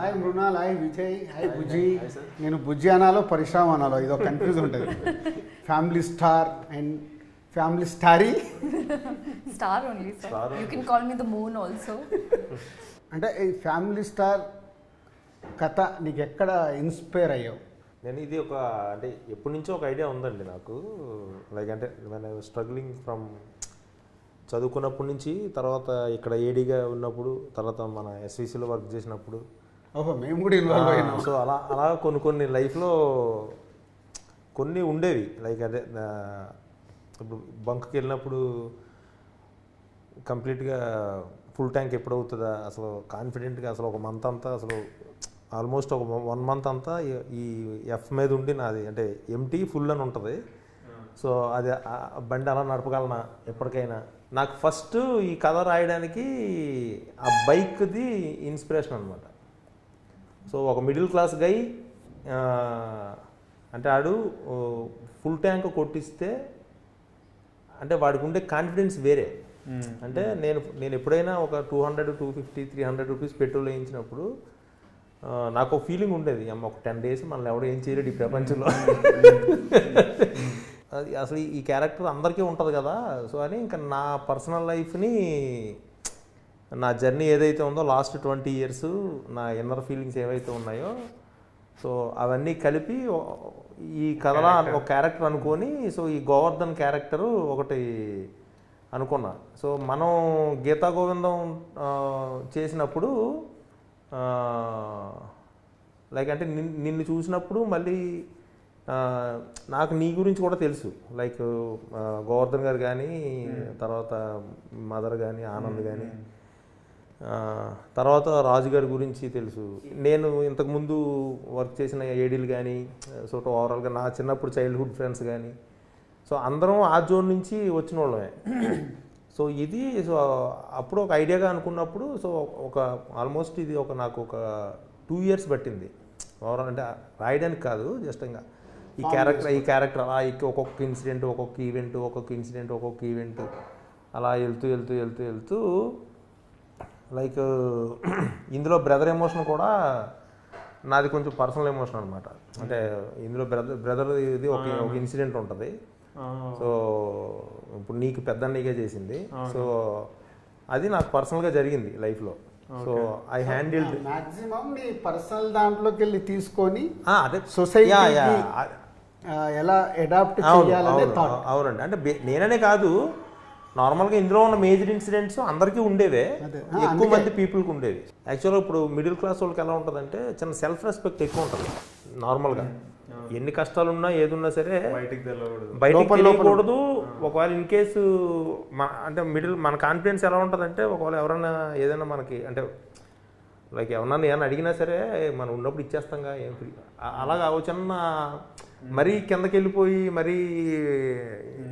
Hi Mrunal, hi Vijay, hi Bujji. నేను బుజ్జి అనాలో పరిశ్రమ అనాలో ఇదో కన్ఫ్యూజ్ ఉంటుంది. Family star and family starry. Star only sir, you can call me the moon also. అంటే ఈ ఫ్యామిలీ స్టార్ కథ నీకు ఎక్కడ ఇన్స్పైర్ అయ్యావు? నేను ఇది ఒక అంటే ఎప్పటి నుంచో ఒక ఐడియా ఉందండి నాకు. లైక్ అంటే నేను స్ట్రగ్లింగ్ ఫ్రమ్ చదువుకున్నప్పటి నుంచి, తర్వాత ఇక్కడ ఏడీగా ఉన్నప్పుడు, తర్వాత మన ఎస్విసిలో వర్క్ చేసినప్పుడు, ఓహో మేము కూడా ఇన్వాల్వ్ అయినాం. సో అలా కొన్ని లైఫ్లో కొన్ని ఉండేవి. లైక్ అదే ఇప్పుడు బంక్కి వెళ్ళినప్పుడు కంప్లీట్గా ఫుల్ ట్యాంక్ ఎప్పుడు అవుతుందా అసలు కాన్ఫిడెంట్గా, అసలు ఒక మంత్ అంతా అసలు ఆల్మోస్ట్ ఒక 1 మంత్ అంతా ఈ ఎఫ్ మీద ఉండి నాది అంటే ఎంటీ ఫుల్ అని ఉంటుంది. సో అది బండి అలా నడపగలనా ఎప్పటికైనా. నాకు ఫస్ట్ ఈ కథ రాయడానికి ఆ బైక్ది ఇన్స్పిరేషన్ అనమాట. సో ఒక మిడిల్ క్లాస్ గై అంటే ఆడు ఫుల్ ట్యాంక్ కొట్టిస్తే అంటే వాడికి ఉండే కాన్ఫిడెన్స్ వేరే. అంటే నేను ఎప్పుడైనా ఒక 200, 250, 300 రూపీస్ పెట్రోల్ వేయించినప్పుడు నాకు ఒక ఫీలింగ్ ఉండేది, అమ్మ ఒక 10 days మనల్ని ఎవడో ఏం చేయలేడు ఈ ప్రపంచంలో. అది అసలు ఈ క్యారెక్టర్ అందరికీ ఉంటుంది కదా. సో అని ఇంకా నా పర్సనల్ లైఫ్ని, నా జర్నీ ఏదైతే ఉందో లాస్ట్ 20 years, నా ఇన్నర్ ఫీలింగ్స్ ఏవైతే ఉన్నాయో, సో అవన్నీ కలిపి ఈ కథలో ఒక క్యారెక్టర్ అనుకొని, సో ఈ గోవర్ధన్ క్యారెక్టరు ఒకటి అనుకున్నా. సో మనం గీతా గోవిందం చేసినప్పుడు లైక్ అంటే నిన్ను చూసినప్పుడు మళ్ళీ నాకు నీ గురించి కూడా తెలుసు. లైక్ గోవర్ధన్ గారు కానీ, తర్వాత మదర్ కానీ, ఆనంద్ కానీ, తర్వాత రాజు గారి గురించి తెలుసు. నేను ఇంతకుముందు వర్క్ చేసిన ఏడీలు కానీ, సో ఓవరాల్గా నా చిన్నప్పుడు చైల్డ్హుడ్ ఫ్రెండ్స్ కానీ, సో అందరం ఆ జోన్ నుంచి వచ్చిన వాళ్ళమే. సో ఇది సో అప్పుడు ఒక ఐడియాగా అనుకున్నప్పుడు, సో ఒక ఆల్మోస్ట్ ఇది నాకు ఒక 2 years పట్టింది ఓవరాల్. అంటే రాయడానికి కాదు, జస్ట్ ఇంకా ఈ క్యారెక్టర్ అలా ఒక్కొక్క ఇన్సిడెంట్, ఒక్కొక్క ఈవెంట్ అలా వెళ్తూ లైక్ ఇందులో బ్రదర్ ఎమోషన్ కూడా నాది కొంచెం పర్సనల్ ఎమోషన్ అనమాట. అంటే ఇందులో బ్రదర్ ఇది ఒక ఇన్సిడెంట్ ఉంటుంది. సో ఇప్పుడు నీకు పెద్ద అన్నయ్యగా చేసింది. సో అది నాకు పర్సనల్గా జరిగింది లైఫ్లో. సో ఐ హ్యాండిల్డ్ మాక్సిమం నీ పర్సనల్ దాంట్లోకి వెళ్ళి తీసుకొని అదే సొసైటీ ఎలా అడాప్ట్ చేయాలనే థాట్. అవునండి. అంటే నేననే కాదు, నార్మల్గా ఇందులో ఉన్న మేజర్ ఇన్సిడెంట్స్ అందరికీ ఉండేవే, ఎక్కువ మంది పీపుల్కి ఉండేవి. యాక్చువల్గా ఇప్పుడు మిడిల్ క్లాస్ వాళ్ళకి ఎలా ఉంటుందంటే చిన్న సెల్ఫ్ రెస్పెక్ట్ ఎక్కువ ఉంటుంది. నార్మల్గా ఎన్ని కష్టాలు ఉన్నా ఏదున్నా సరే బయటికి తెలియకూడదు. ఒకవేళ ఇన్ కేసు అంటే మన కాన్ఫిడెన్స్ ఎలా ఉంటుందంటే, ఒకవేళ ఎవరైనా ఏదైనా మనకి అంటే లైక్ ఏమన్నా అడిగినా సరే మనం ఉన్నప్పుడు ఇచ్చేస్తాంగా, ఏం ఫ్రీ అలాగా చిన్న మరీ కిందకి వెళ్ళిపోయి మరీ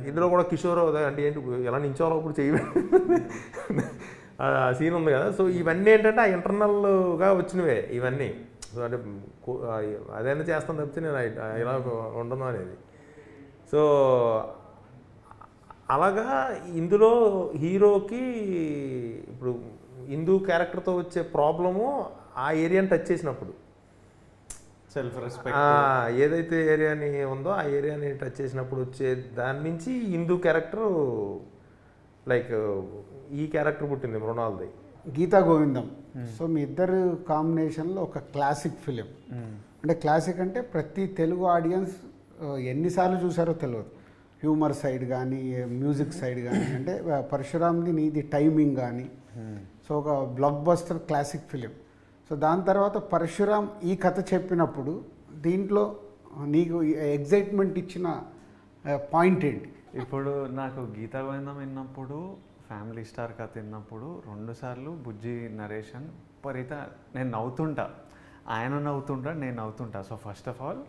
ఇందులో కూడా కిషోర్ అంటే ఏంటి ఎలా నించోవాలో అప్పుడు సీన్ ఉంది కదా. సో ఇవన్నీ ఏంటంటే ఆ ఇంటర్నల్గా వచ్చినవే ఇవన్నీ. సో అంటే అదైనా చేస్తాను తప్పితే నేను ఇలా ఉండను అనేది. సో అలాగా ఇందులో హీరోకి ఇప్పుడు హిందూ క్యారెక్టర్తో వచ్చే ప్రాబ్లము ఆ ఏరియాని టచ్ చేసినప్పుడు, సెల్ఫ్ రెస్పెక్ట్ ఏదైతే ఏరియాని ఉందో ఆ ఏరియాని టచ్ చేసినప్పుడు వచ్చే దాని నుంచి హిందూ క్యారెక్టర్ లైక్ ఈ క్యారెక్టర్ పుట్టింది మృణాల్ది, గీతా గోవిందం. సో మీ ఇద్దరు కాంబినేషన్లో ఒక క్లాసిక్ ఫిలిం. అంటే క్లాసిక్ అంటే ప్రతి తెలుగు ఆడియన్స్ ఎన్నిసార్లు చూసారో తెలియదు. హ్యూమర్ సైడ్ కానీ, మ్యూజిక్ సైడ్ కానీ, అంటే పరశురామ్ది నీది టైమింగ్ కానీ, సో ఒక block buster classic film. So దాని తర్వాత పరశురామ్ ఈ కథ చెప్పినప్పుడు దీంట్లో నీకు ఎగ్జైట్మెంట్ ఇచ్చిన పాయింట్ ఏంటి? ఇప్పుడు నాకు గీతా గోవిందం విన్నప్పుడు, ఫ్యామిలీ స్టార్ కథ విన్నప్పుడు 2 సార్లు బుజ్జి నరేషన్ పరిత నేను నవ్వుతుంటా, ఆయన నవ్వుతుంటా, నేను నవ్వుతుంటా. So first of all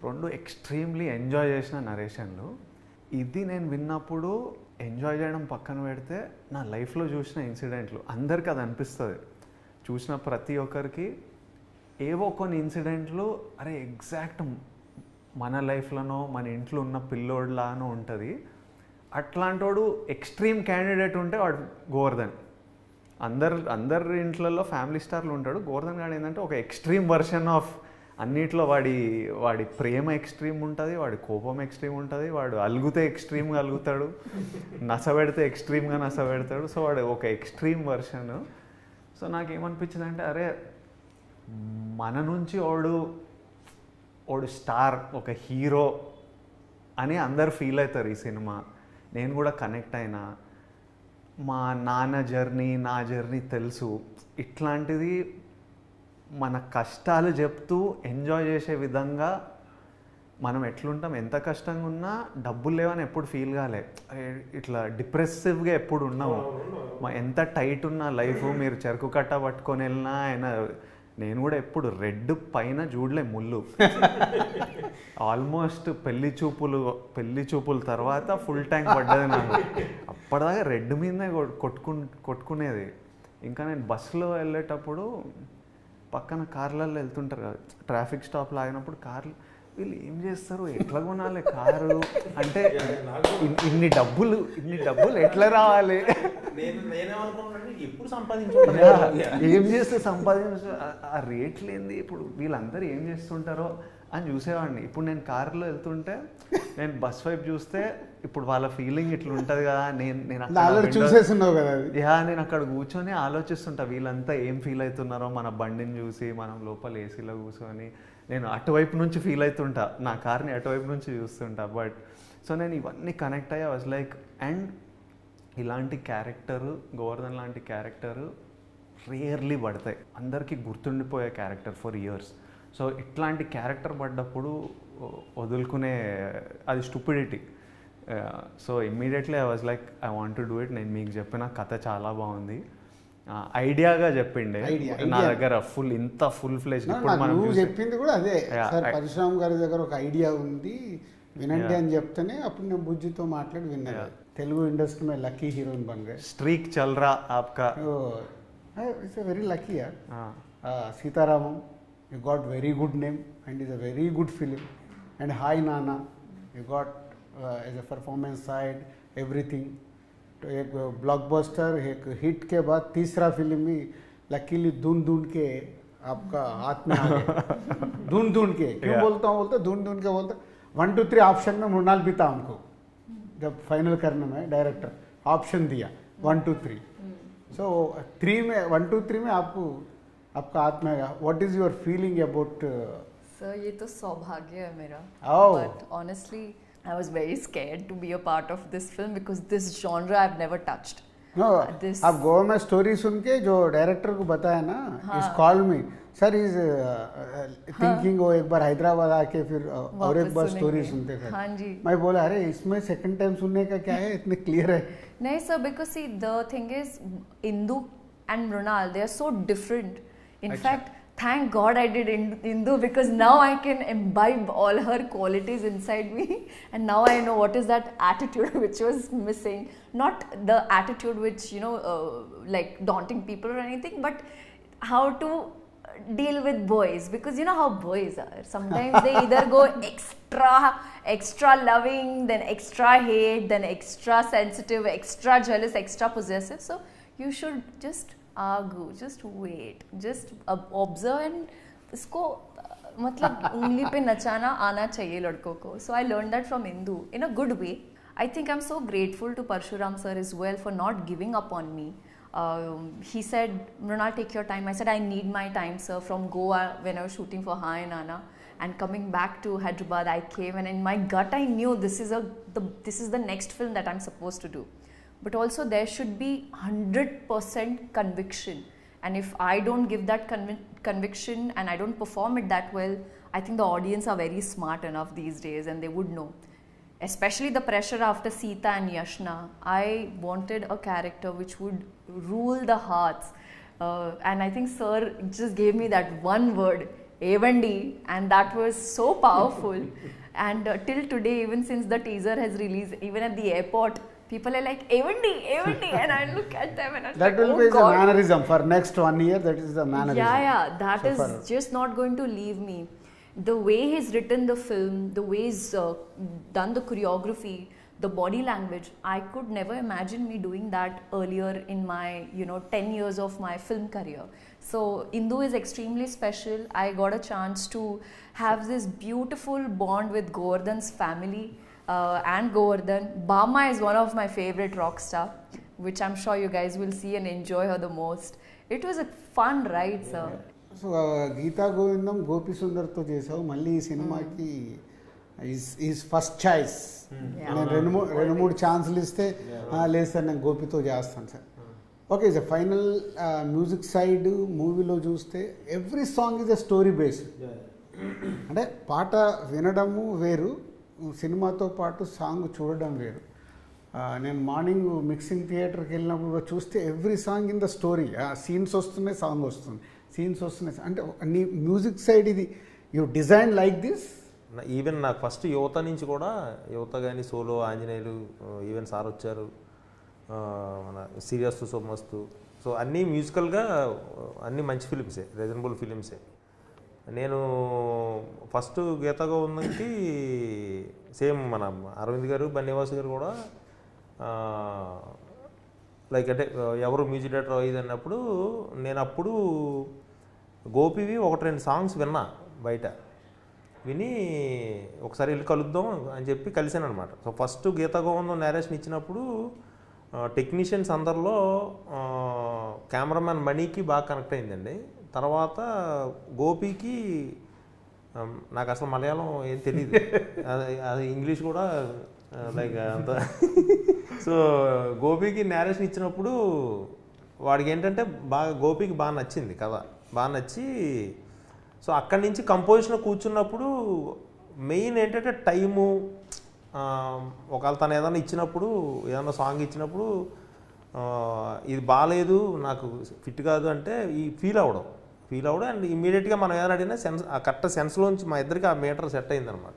2 extremely enjoy చేసిన నరేషన్లు. ఇది నేను విన్నప్పుడు ఎంజాయ్ చేయడం పక్కన పెడితే నా లైఫ్లో చూసిన ఇన్సిడెంట్లు అందరికీ అది అనిపిస్తుంది. చూసిన ప్రతి ఒక్కరికి ఏవో కొన్ని ఇన్సిడెంట్లు అరే ఎగ్జాక్ట్ మన లైఫ్లోనో మన ఇంట్లో ఉన్న పిల్లోడ్లానో ఉంటుంది. అట్లాంటోడు ఎక్స్ట్రీమ్ క్యాండిడేట్ ఉంటే వాడు గోవర్ధన్. అందరి ఇంట్లలో ఫ్యామిలీ స్టార్లు ఉంటాడు. గోవర్ధన్ గాడు ఏంటంటే ఒక ఎక్స్ట్రీమ్ వర్షన్ ఆఫ్ అన్నిట్లో వాడి ప్రేమ ఎక్స్ట్రీమ్ ఉంటుంది, వాడి కోపం ఎక్స్ట్రీమ్ ఉంటుంది, వాడు అలుగుతే ఎక్స్ట్రీమ్గా అలుగుతాడు, నసబెడితే ఎక్స్ట్రీమ్గా నసబెడతాడు. సో వాడు ఒక ఎక్స్ట్రీమ్ వర్షన్. సో నాకేమనిపించింది అంటే అరే మన నుంచి వాడు స్టార్, ఒక హీరో అని అందరు ఫీల్ అవుతారు ఈ సినిమా. నేను కూడా కనెక్ట్ అయినా, మా నాన్న జర్నీ నా జర్నీ తెలుసు. ఇట్లాంటిది మన కష్టాలు చెప్తూ ఎంజాయ్ చేసే విధంగా మనం ఎట్లుంటాం, ఎంత కష్టంగా ఉన్నా డబ్బులు లేవని ఎప్పుడు ఫీల్ కాలే, ఇట్లా డిప్రెసివ్గా ఎప్పుడు ఉన్నాము. ఎంత టైట్ ఉన్న లైఫ్, మీరు చెరుకు కట్ట పట్టుకొని వెళ్ళినా ఆయన, నేను కూడా ఎప్పుడు రెడ్ పైన చూడలే ముళ్ళు. ఆల్మోస్ట్ పెళ్లి చూపుల తర్వాత ఫుల్ ట్యాంక్ పడ్డది నాకు. అప్పటిదాకా రెడ్ మీదనే కొట్టుకునేది. ఇంకా నేను బస్సులో వెళ్ళేటప్పుడు పక్కన కార్లలో వెళ్తుంటారు కదా, ట్రాఫిక్ స్టాప్లో ఆగినప్పుడు కార్లు, వీళ్ళు ఏం చేస్తారు, ఎట్లా కొనాలి కారు అంటే, ఇన్ని డబ్బులు ఎట్లా రావాలి, ఏం చేస్తే సంపాదించ, ఆ రేట్లు ఏంది, ఇప్పుడు వీళ్ళందరూ ఏం చేస్తుంటారో అని చూసేవాడిని. ఇప్పుడు నేను కారులో వెళ్తుంటే నేను బస్ వైపు చూస్తే ఇప్పుడు వాళ్ళ ఫీలింగ్ ఇట్లా ఉంటుంది కదా, నేను అక్కడ కూర్చొని ఆలోచిస్తుంటా వీళ్ళంతా ఏం ఫీల్ అవుతున్నారో మన బండిని చూసి, మనం లోపల ఏసీలో కూర్చొని. నేను అటువైపు నుంచి ఫీల్ అవుతుంటా, నా కార్ని అటువైపు నుంచి చూస్తుంటా. బట్ సో నేను ఇవన్నీ కనెక్ట్ అయ్యా. వాజ్ లైక్, అండ్ ఇలాంటి క్యారెక్టరు, గోవర్ధన్ లాంటి క్యారెక్టరు రేర్లీ పడతాయి, అందరికీ గుర్తుండిపోయే క్యారెక్టర్ ఫర్ ఇయర్స్. సో ఇట్లాంటి క్యారెక్టర్ పడ్డప్పుడు వదులుకునే, అది stupidity. So immediately I was like I want to do it. నేను మీకు చెప్పిన కథ చాలా బాగుంది, ఐడియాగా చెప్పిండే నా దగ్గర ఫుల్ ఫ్లెజ్. ఇప్పుడు మనం చెప్పింది కూడా అదే, పరశురామ్ గారి దగ్గర ఒక ఐడియా ఉంది వినండి అని చెప్తేనే అప్పుడు నేను బుజ్జితో మాట్లాడి విన్నాను. తెలుగు ఇండస్ట్రీ में लकी हीरोइन बन गए. स्ट्रीक चल रहा आपका. इट्स a very lucky यार. Sita Ramam, you got very good name and is a very good film. And Hi Nana, you got as a performance side everything. तो एक ब्लॉकबस्टर, एक हिट के बाद तीसरा फिल्म भी लकीली ढूंढ के आपका हाथ में आ गया. ढूंढ के क्यों बोलता हूँ, ढूंढ के बोलता 1 2 3 ऑप्शन में मृणाल भी था हमको जब फाइनल करने में डायरेक्टर ऑप्शन दिया 1 2 3. सो 3 में 1 2 3 में आपका हाथ में आया. What is your feeling about? Sir ये तो सौभाग्य है मेरा. Oh. But honestly I was very scared to be a part of this film because this genre I've never touched. No, आप गोवा में स्टोरी सुन के जो डायरेक्टर को बताया ना, इस कॉल में सर इज थिंकिंग वो एक बार हैदराबाद आके फिर और एक बार स्टोरी सुनते थे. हाँ जी. मैं बोला अरे इसमें सेकंड टाइम सुनने का क्या है, इतने क्लियर है. नहीं sir, because see the thing is Indu and Mrunal, they are so different. In fact, thank God I did Indu because now I can imbibe all her qualities inside me, and now I know what is that attitude which was missing. Not the attitude which, you know, like daunting people or anything, but how to deal with boys, because you know how boys are. Sometimes they either go extra loving, then extra hate, then extra sensitive, extra jealous, extra possessive. So you should just argue, just wait, just observe, and इसको मतलब उंगली पे नचाना आना चाहिए लड़कों को. So I learned that from Indu in a good way. I think I'm so grateful to Parshuram sir as well for not giving up on me. He said, Mrunal, take your time. I said, I need my time, sir. From Goa, when I was shooting for Hi Nana, and coming back to Hyderabad, I came, and in my gut, I knew this is the next film that I'm supposed to do. But also, there should be 100% conviction. And if I don't give that conviction and I don't perform it that well, I think the audience are very smart enough these days, and they would know. Especially the pressure after Sita and Yashna, I wanted a character which would rule the hearts, and I think sir just gave me that one word, Evandi, and that was so powerful. And till today, even since the teaser has released, even at the airport, people are like Evandi, and I look at them and I'm that like, will oh be God. the mannerism for next 1 year. That is the mannerism. Yeah, that so is just not going to leave me. The way he's written the film, the way he's done the choreography, the body language, I could never imagine me doing that earlier in my 10 years of my film career. So Indu is extremely special. I got a chance to have this beautiful bond with Govardhan's family and Govardhan. Bama is one of my favorite rock star, which I'm sure you guys will see and enjoy her the most. It was a fun ride, sir. So Geetha Govindam Gopi సుందర్తో చేసావు, మళ్ళీ ఈ సినిమాకి is first choice. నేను రెండు మూడు ఛాన్సులు ఇస్తే లేదు సార్ నేను గోపితో చేస్తాను sir. Okay sir, final music side మూవీలో చూస్తే every song is a story based. అంటే పాట వినడము వేరు, సినిమాతో పాటు సాంగ్ చూడడం వేరు. నేను మార్నింగ్ మిక్సింగ్ థియేటర్కి వెళ్ళినప్పుడు చూస్తే every song in the story, scenes వస్తున్నాయి, సాంగ్ వస్తుంది, సీన్స్ వస్తున్నాయి. అంటే నీ మ్యూజిక్ సైడ్ ఇది you design like this. Even నాకు ఫస్ట్ యువత నుంచి కూడా, యువత కానీ సోలో ఆంజనేయులు, ఈవెన్ సార్ వచ్చారు, మన సీరియస్ సోమస్తు, సో అన్నీ మ్యూజికల్గా అన్నీ మంచి ఫిలిమ్సే, రీజనబుల్ ఫిలిమ్సే. నేను ఫస్ట్ గీతా గోవిందంకి సేమ్ మన అరవింద్ గారు, బన్నివాస్ గారు కూడా లైక్ అంటే ఎవరు మ్యూజిక్ డైరెక్టర్ అయ్యేది అన్నప్పుడు నేను అప్పుడు గోపివి 1-2 సాంగ్స్ విన్నా బయట, విని ఒకసారి వెళ్ళి కలుద్దాం అని చెప్పి కలిసాను అనమాట. సో ఫస్ట్ గీతా గోవిందం నేరేషన్ ఇచ్చినప్పుడు టెక్నీషియన్స్ అందరిలో కెమెరామ్యాన్ మణికి బాగా కనెక్ట్ అయిందండి. తర్వాత గోపికి నాకు అసలు మలయాళం ఏం తెలియదు, అది ఇంగ్లీష్ కూడా లైక్ అంత. సో గోపికి నేరేషన్ ఇచ్చినప్పుడు వాడికి ఏంటంటే బాగా గోపికి బాగా నచ్చింది కథ, బాగా నచ్చి సో అక్కడి నుంచి కంపోజిషన్ కూర్చున్నప్పుడు మెయిన్ ఏంటంటే టైము, ఒకవేళ తను ఏదైనా ఇచ్చినప్పుడు, ఏదైనా సాంగ్ ఇచ్చినప్పుడు ఇది బాగాలేదు, నాకు ఫిట్ కాదు అంటే ఈ ఫీల్ అవ్వడం అండ్ ఇమీడియట్గా మనం ఏదైనా అడిగినా సెన్స్, ఆ కరెక్ట్ సెన్స్లోంచి మా ఇద్దరికి ఆ మీటర్ సెట్ అయిందనమాట.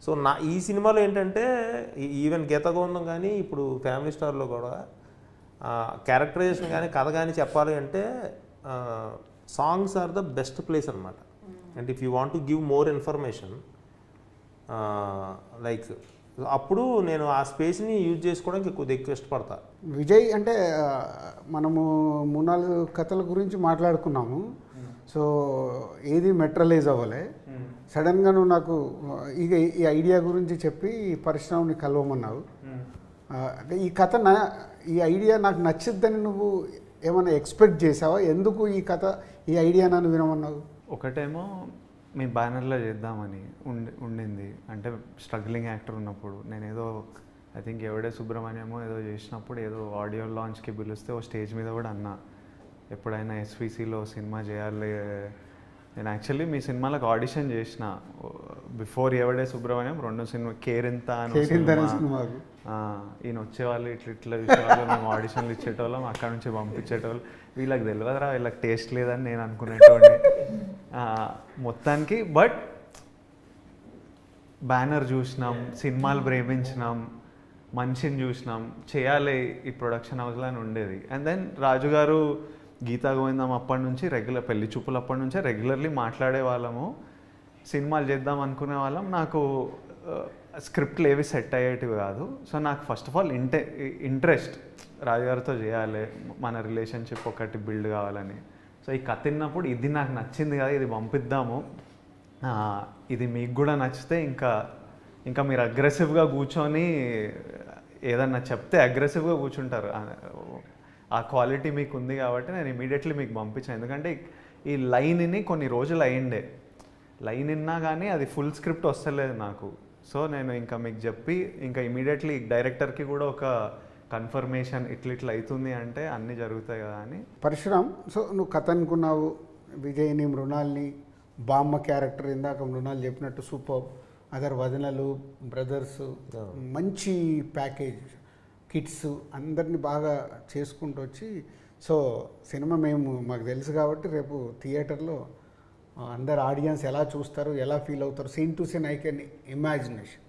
సో ఈ సినిమాలో ఏంటంటే ఈవెన్ గీతా గోవిందం కానీ ఇప్పుడు ఫ్యామిలీ స్టార్లో కూడా క్యారెక్టరైజేషన్ కానీ కథ కానీ చెప్పాలి అంటే songs are the best place అనమాట. And if you want to give more information like అప్పుడు నేను ఆ స్పేస్ని యూజ్ చేసుకోవడానికి కొద్దిగా ఎక్కువ ఇష్టపడతా. విజయ్ అంటే మనము 3-4 కథల గురించి మాట్లాడుకున్నాము. సో ఏది మెట్రలైజ్ అవ్వలే. సడన్గా నువ్వు నాకు ఇక ఈ ఐడియా గురించి చెప్పి పరిశ్రమని కలవమన్నావు. అంటే ఈ కథ ఈ ఐడియా నాకు నచ్చిద్దని నువ్వు ఏమైనా ఎక్స్పెక్ట్ చేసావా? ఎందుకు ఈ ఐడియా నన్ను వినమన్నావు? ఒకటేమో మీ బ్యానర్లో చేద్దామని ఉండింది. అంటే స్ట్రగ్లింగ్ యాక్టర్ ఉన్నప్పుడు నేను ఏదో ఐ థింక్ ఎవడే సుబ్రహ్మణ్యమో ఏదో చేసినప్పుడు ఏదో ఆడియో లాంచ్కి పిలిస్తే ఓ స్టేజ్ మీద కూడా అన్నా ఎప్పుడైనా ఎస్విసిలో సినిమా చేయాలి. నేను యాక్చువల్లీ మీ సినిమాలకు ఆడిషన్ చేసిన బిఫోర్ ఎవడే సుబ్రహ్మణ్యం 2 సినిమా కేరింత అని ఈయన వచ్చేవాళ్ళు ఇట్లా చూసేవాళ్ళు, మేము ఆడిషన్లు ఇచ్చేటోళ్ళం, అక్కడ నుంచి పంపించేటోళ్ళు. వీళ్ళకి తెలియదురా, వీళ్ళకి టేస్ట్ లేదని నేను అనుకునేటోడిని మొత్తానికి. బట్ బ్యానర్ చూసినాం, సినిమాలు ప్రేమించినాం, మనిషిని చూసినాం, చేయాలి ఈ ప్రొడక్షన్ హౌస్లో అని ఉండేది. అండ్ దెన్ రాజు గారు గీతా గోవిందం అప్పటి నుంచి రెగ్యులర్, పెళ్లి చూపులు అప్పటి నుంచే రెగ్యులర్లీ మాట్లాడే వాళ్ళము, సినిమాలు చేద్దాం అనుకునే వాళ్ళం. నాకు స్క్రిప్ట్లు ఏవి సెట్ అయ్యేటివి కాదు. సో నాకు ఫస్ట్ ఆఫ్ ఆల్ ఇంట్రెస్ట్ రాజుగారితో చేయాలి, మన రిలేషన్షిప్ ఒకటి బిల్డ్ కావాలని. సో ఈ కథ విన్నప్పుడు ఇది నాకు నచ్చింది కదా, ఇది పంపిద్దాము, ఇది మీకు కూడా నచ్చితే ఇంకా మీరు అగ్రెసివ్గా కూర్చొని ఏదన్నా చెప్తే అగ్రెసివ్గా కూర్చుంటారు. ఆ క్వాలిటీ మీకు ఉంది కాబట్టి నేను ఇమీడియట్లీ మీకు పంపించాను. ఎందుకంటే ఈ లైన్ని కొన్ని రోజులు అయ్యిండే, లైన్ విన్నా కానీ అది ఫుల్ స్క్రిప్ట్ వస్తలేదు నాకు. సో నేను ఇంకా మీకు చెప్పి ఇంకా ఇమీడియట్లీ డైరెక్టర్కి కూడా ఒక కన్ఫర్మేషన్ ఇట్లా అవుతుంది అంటే అన్నీ జరుగుతాయి కదా అని. పరశురామ్, సో నువ్వు కథ అనుకున్నావు, విజయ్ని, మృణాల్ని, బామ్మ క్యారెక్టర్ ఇందాక మృణాల్ చెప్పినట్టు సూపర్, అదర్ వదనలు, బ్రదర్స్, మంచి ప్యాకేజ్, కిడ్స్ అందరినీ బాగా చేసుకుంటూ వచ్చి, సో సినిమా మాకు తెలుసు కాబట్టి రేపు థియేటర్లో అందరు ఆడియన్స్ ఎలా చూస్తారు, ఎలా ఫీల్ అవుతారు, scene to scene I can imagination.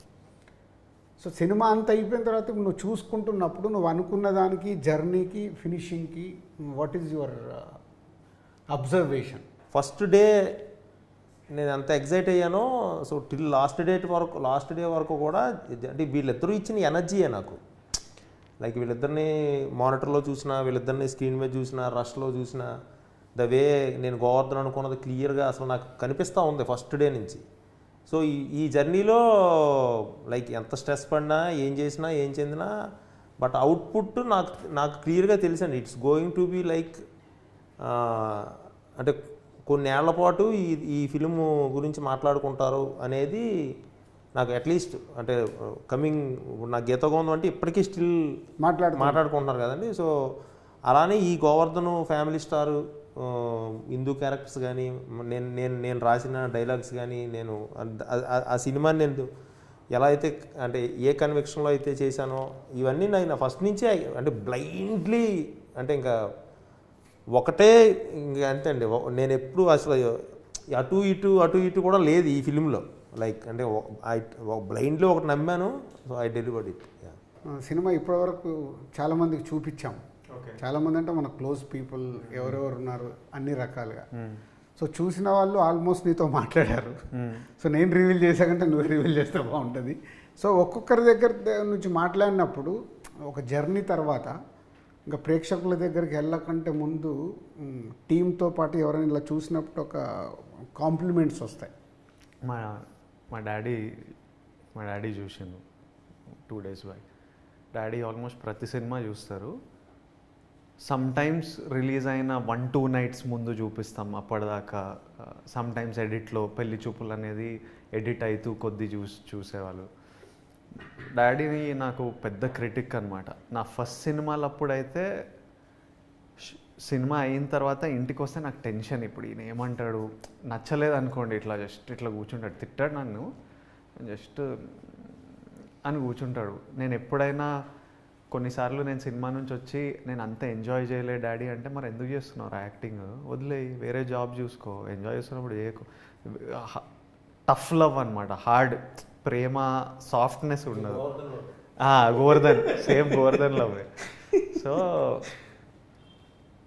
So cinema అంతా అయిపోయిన తర్వాత నువ్వు చూసుకుంటున్నప్పుడు నువ్వు అనుకున్న దానికి, జర్నీకి, ఫినిషింగ్కి what is your observation? First day నేను ఎంత ఎగ్జైట్ అయ్యానో, సో టిల్ లాస్ట్ డే వరకు కూడా అంటే వీళ్ళిద్దరూ ఇచ్చిన ఎనర్జీయే నాకు. లైక్ వీళ్ళిద్దరిని మానిటర్లో చూసినా, వీళ్ళిద్దరిని స్క్రీన్ మీద చూసినా, రష్లో చూసినా, ద వే నేను గోవర్ధన్ అనుకున్నది క్లియర్గా అసలు నాకు కనిపిస్తూ ఉంది ఫస్ట్ డే నుంచి. సో ఈ జర్నీలో లైక్ ఎంత స్ట్రెస్ పడినా, ఏం చేసినా, ఏం చెందినా, బట్ అవుట్పుట్ నాకు క్లియర్గా తెలుసండి. It's going to be like అంటే కొన్నేళ్ల పాటు ఈ ఫిలిం గురించి మాట్లాడుకుంటారు అనేది నాకు అట్లీస్ట్ అంటే కమింగ్ నా గీతగోందం అంటే ఇప్పటికీ స్టిల్ మాట్లాడుకుంటున్నారు కదండి. సో అలానే ఈ Govardhan family star Hindu characters కానీ, నేను రాసిన డైలాగ్స్ కానీ, నేను ఆ సినిమాని నేను ఎలా అయితే అంటే ఏ కన్విక్షన్లో అయితే చేశానో ఇవన్నీ నా ఫస్ట్ నుంచే అంటే బ్లైండ్లీ అంటే ఇంకా ఒకటే ఇంకా అంతే అండి. నేను ఎప్పుడు అసలు అటు ఇటు కూడా లేదు ఈ ఫిలింలో. లైక్ అంటే బ్లైండ్లీ ఒకటి నమ్మాను, so I delivered it. Cinema ఇప్పటివరకు చాలామందికి చూపించాం. చాలామంది అంటే మన క్లోజ్ పీపుల్ ఎవరెవరు ఉన్నారు అన్ని రకాలుగా. సో చూసిన వాళ్ళు ఆల్మోస్ట్ నీతో మాట్లాడారు. సో నేను రివీల్ చేశాకంటే నువ్వు రివీల్ చేస్తే బాగుంటుంది. సో ఒక్కొక్కరి దగ్గర నుంచి మాట్లాడినప్పుడు ఒక జర్నీ తర్వాత ఇంకా ప్రేక్షకుల దగ్గరికి వెళ్ళకంటే ముందు టీంతో పాటు ఎవరైనా ఇలా చూసినప్పుడు ఒక కాంప్లిమెంట్స్ వస్తాయి. మా డాడీ చూసిండు 2 days బ్యాక్. డాడీ ఆల్మోస్ట్ ప్రతి సినిమా చూస్తారు. సమ్ టైమ్స్ రిలీజ్ అయిన 1-2 nights ముందు చూపిస్తాం అప్పటిదాకా. సమ్ టైమ్స్ ఎడిట్లో పెళ్లి చూపులు అనేది ఎడిట్ అవుతూ కొద్ది చూసేవాళ్ళు. డాడీని నాకు పెద్ద క్రిటిక్ అనమాట. నా ఫస్ట్ సినిమాలప్పుడైతే సినిమా అయిన తర్వాత ఇంటికి వస్తే నాకు టెన్షన్. ఇప్పుడు ఈయన ఏమంటాడు, నచ్చలేదు అనుకోండి, ఇట్లా కూర్చుంటాడు, తిట్టాడు నన్ను జస్ట్ అని కూర్చుంటాడు. నేను ఎప్పుడైనా కొన్నిసార్లు నేను సినిమా నుంచి వచ్చి నేను అంత ఎంజాయ్ చేయలే డాడీ అంటే, మరి ఎందుకు చేస్తున్నావు యాక్టింగ్, వదిలేయి, వేరే జాబ్ చూసుకో, ఎంజాయ్ చేస్తున్నప్పుడు చేయకు. టఫ్ లవ్ అనమాట, హార్డ్ ప్రేమ, సాఫ్ట్నెస్ ఉండదు. Govardhan same Govardhan love. So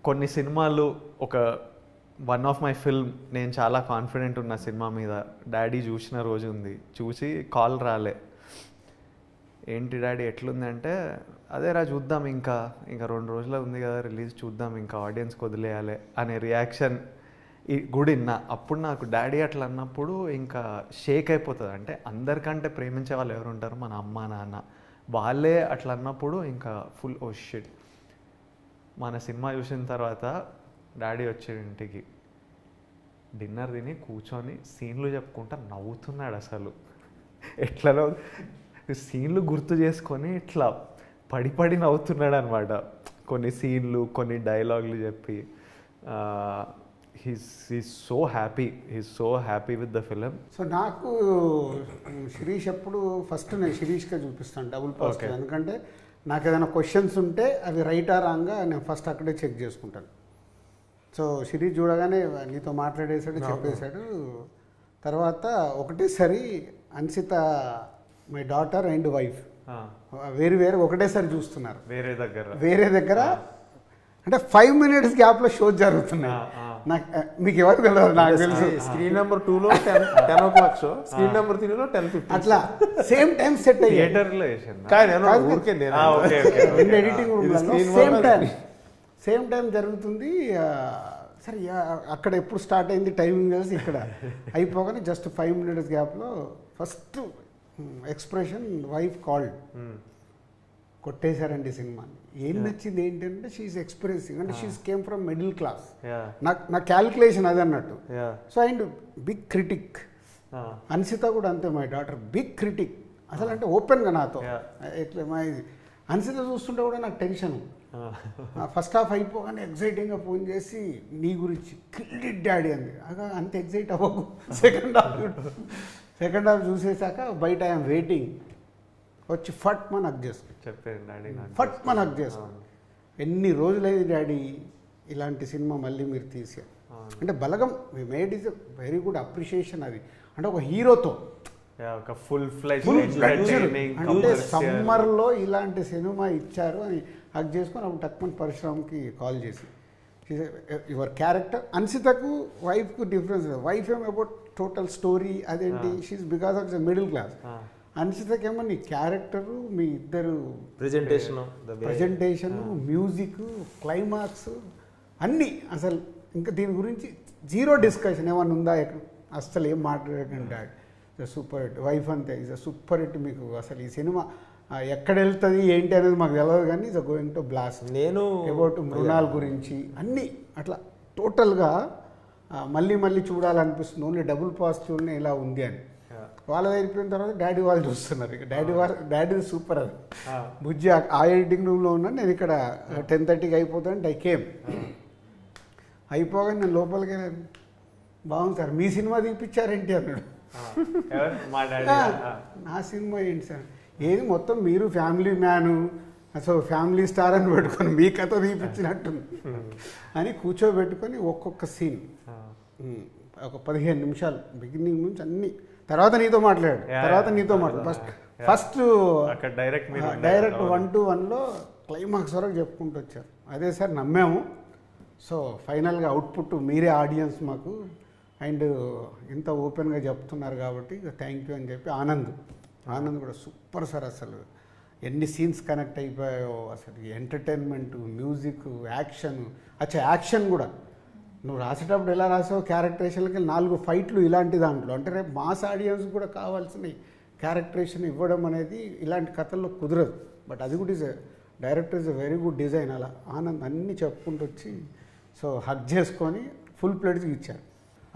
కొన్ని సినిమాలు ఒక వన్ ఆఫ్ మై ఫిల్మ్ నేను చాలా కాన్ఫిడెంట్ ఉన్న సినిమా మీద డాడీ చూసిన రోజు ఉంది. చూసి కాల్ రాలే, ఏంటి డాడీ ఎట్లుంది అంటే, అదేరా చూద్దాం, ఇంకా 2 రోజులు ఉంది కదా రిలీజ్, చూద్దాం, ఇంకా ఆడియన్స్కి వదిలేయాలి అనే రియాక్షన్ గుడి నా. అప్పుడు నాకు డాడీ అట్లా అన్నప్పుడు ఇంకా షేక్ అయిపోతుంది. అంటే అందరికంటే ప్రేమించే వాళ్ళు ఎవరు ఉంటారు, మన అమ్మ నాన్న, వాళ్ళే అట్లా అన్నప్పుడు ఇంకా ఫుల్ ఓ షిట్. మన సినిమా చూసిన తర్వాత డాడీ వచ్చాడు ఇంటికి, డిన్నర్ తిని కూర్చొని సీన్లు చెప్పుకుంటా నవ్వుతున్నాడు. అసలు ఎట్లలో సీన్లు గుర్తు చేసుకొని ఇట్లా పడి నవ్వుతున్నాడు అనమాట. కొన్ని సీన్లు, కొన్ని డైలాగులు చెప్పి he's so happy with the film. So నాకు శిరీష్ ఎప్పుడు ఫస్ట్ నేను శిరీష్గా చూపిస్తాను డబుల్ పాజిటివ్. ఎందుకంటే నాకు ఏదైనా క్వశ్చన్స్ ఉంటే అవి రైటా రాంగా నేను ఫస్ట్ అక్కడే చెక్ చేసుకుంటాను. సో శిరీష్ చూడగానే నీతో మాట్లాడేశాడు, చెప్పేశాడు. తర్వాత ఒకటేసారి Ansitha, my daughter and wife వేరు ఒకటేసారి చూస్తున్నారు వేరే దగ్గర. అంటే 5 minutes గ్యాప్లో షోస్ జరుగుతున్నాయి. నాకు మీకు ఎవరు తెలియదు, నాకు తెలుసు. స్క్రీన్ నెంబర్ 2లో 10 o'clock షో, స్క్రీన్ నెంబర్ 3లో 10:50 అట్లా సేమ్ టైం సెట్ అయ్యి ఎడిటింగ్ సేమ్ టైం జరుగుతుంది. సరే అక్కడ ఎప్పుడు స్టార్ట్ అయింది టైమింగ్ తెలిసి ఇక్కడ అయిపోగానే జస్ట్ 5 minutes గ్యాప్లో ఫస్ట్ ఎక్స్ప్రెషన్ వైఫ్ కాల్డ్, కొట్టేశారండి సినిమాని. ఏం నచ్చింది ఏంటంటే షీఈస్ ఎక్స్ప్రెసింగ్, అంటే she's came from middle class. నా క్యాల్కులేషన్ అది అన్నట్టు. So and big critic. అన్సిత కూడా అంతే, మై డాటర్ బిగ్ క్రిటిక్ అసలు. అంటే ఓపెన్గా నాతో ఎట్లా మా అన్సిత చూస్తుంటే కూడా నాకు టెన్షన్. ఫస్ట్ హాఫ్ అయిపోగానే ఎగ్జైటింగ్గా ఫోన్ చేసి నీ గురించి కిల్డ్ ఇట్ డాడీ అంది. అంత ఎగ్జైట్ అవ్వకు. సెకండ్ హాఫ్ చూసేసాక బయట ఐఎమ్ వెయిటింగ్, వచ్చి ఫట్ మన హక్ చేసుకో. ఎన్ని రోజులైంది డాడీ ఇలాంటి సినిమా మళ్ళీ మీరు తీసారు అంటే. Balagam we made is a very good appreciation. అది అంటే ఒక హీరోతో అంటే సమ్మర్లో ఇలాంటి సినిమా ఇచ్చారు అని హక్ చేసుకొని అప్పుడు టక్మన్ పరశురామ్కి కాల్ చేసి యువర్ క్యారెక్టర్. అన్సితకు వైఫ్కు డిఫరెన్స్. వైఫ్ ఏమో అబౌట్ టోటల్ స్టోరీ అదేంటి, she is because of the middle class. అన్సితకేమో నీ క్యారెక్టరు, మీ ఇద్దరు ప్రజెంటేషన్, మ్యూజిక్, క్లైమాక్స్ అన్నీ అసలు ఇంకా దీని గురించి జీరో డిస్కషన్ ఏమన్నా ఉందా, అస్సలు ఏం మాట్లాడకండి. Super hit. వైఫ్ అంతే ఇస్ అ సూపర్ హిట్. మీకు అసలు ఈ సినిమా ఎక్కడ వెళ్తుంది ఏంటి అనేది మాకు తెలియదు, కానీ ఇస్ గోయింగ్ టు బ్లాస్ట్. నేను అబౌట్ మృణాల్ గురించి అన్నీ అట్లా టోటల్గా మళ్ళీ మళ్ళీ చూడాలనిపిస్తుంది. ఓన్లీ డబుల్ పాజిటివ్నే ఇలా ఉంది అని. వాళ్ళది అయిపోయిన తర్వాత డాడీ వాళ్ళు చూస్తున్నారు. ఇక డాడీ సూపర్. అది బుజ్జి ఆ ఎడిటింగ్ రూమ్లో ఉన్నాను, నేను ఇక్కడ 10:30కి అయిపోతాను. ఐ కేమ్ అయిపోగానే నేను లోపలికి వెళ్ళాను. బాగుంది సార్, మీ సినిమా తీపిచ్చారేంటి అన్నాడు. నా సినిమా ఏంటి సార్, ఏది మొత్తం మీరు ఫ్యామిలీ మ్యాను, అసలు ఫ్యామిలీ స్టార్ అని పెట్టుకొని మీ కథ తీపిచ్చినట్టుంది అని కూర్చోబెట్టుకొని ఒక్కొక్క సీన్ ఒక 15 నిమిషాలు బిగినింగ్ నుంచి అన్ని. తర్వాత నీతో మాట్లాడు, ఫస్ట్ డైరెక్ట్ 1-to-1లో క్లైమాక్స్ వరకు చెప్పుకుంటూ వచ్చారు. అదే సార్ నమ్మాము. సో ఫైనల్గా అవుట్పుట్ మీరే ఆడియన్స్ మాకు, అండ్ ఇంత ఓపెన్గా చెప్తున్నారు కాబట్టి థ్యాంక్ యూ అని చెప్పి ఆనంద్ కూడా సూపర్ సార్. అసలు ఎన్ని సీన్స్ కనెక్ట్ అయిపోయాయో అసలు. ఎంటర్టైన్మెంట్, మ్యూజిక్, యాక్షన్ కూడా నువ్వు రాసేటప్పుడు ఎలా రాసావు, క్యారెక్టరేషన్కి 4 ఫైట్లు ఇలాంటి దాంట్లో. అంటే రేపు మాస్ ఆడియన్స్ కూడా కావాల్సిన క్యారెక్టరేషన్ ఇవ్వడం అనేది ఇలాంటి కథల్లో కుదరదు. బట్ అది కూడా director is a very good design. అలా ఆనంద్ అన్నీ చెప్పుకుంటూ వచ్చి సో హక్ చేసుకొని ఫుల్ ప్లేట్స్కి ఇచ్చారు.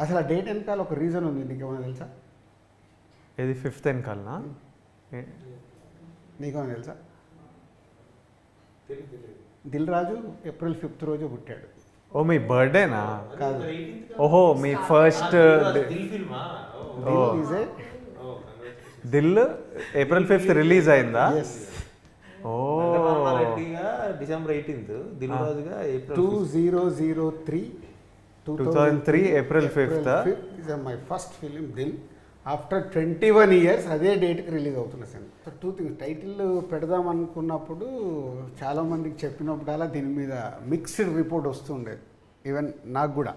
అసలు ఆ డేట్ వెనకాల ఒక రీజన్ ఉంది, నీకేమైనా తెలుసా? ఇది 5th వెనకాలనా? నీకేమైనా తెలుసా? దిల్ రాజు April 5th రోజు పుట్టాడు. ఓ మీ బర్త్డేనా? కాదు, ఓహో మీ first Dil April 5th release అయిందా? ఓ December 18th, దిల్ రాజుగా 2003 April 5th is my first film Dil. After 21 years అదే డేట్కి రిలీజ్ అవుతున్న సినిమా. సో 2 things, టైటిల్ పెడదాం అనుకున్నప్పుడు చాలామందికి చెప్పినప్పుడల్లా దీని మీద మిక్స్డ్ రిపోర్ట్ వస్తుండేది, ఈవెన్ నాకు కూడా.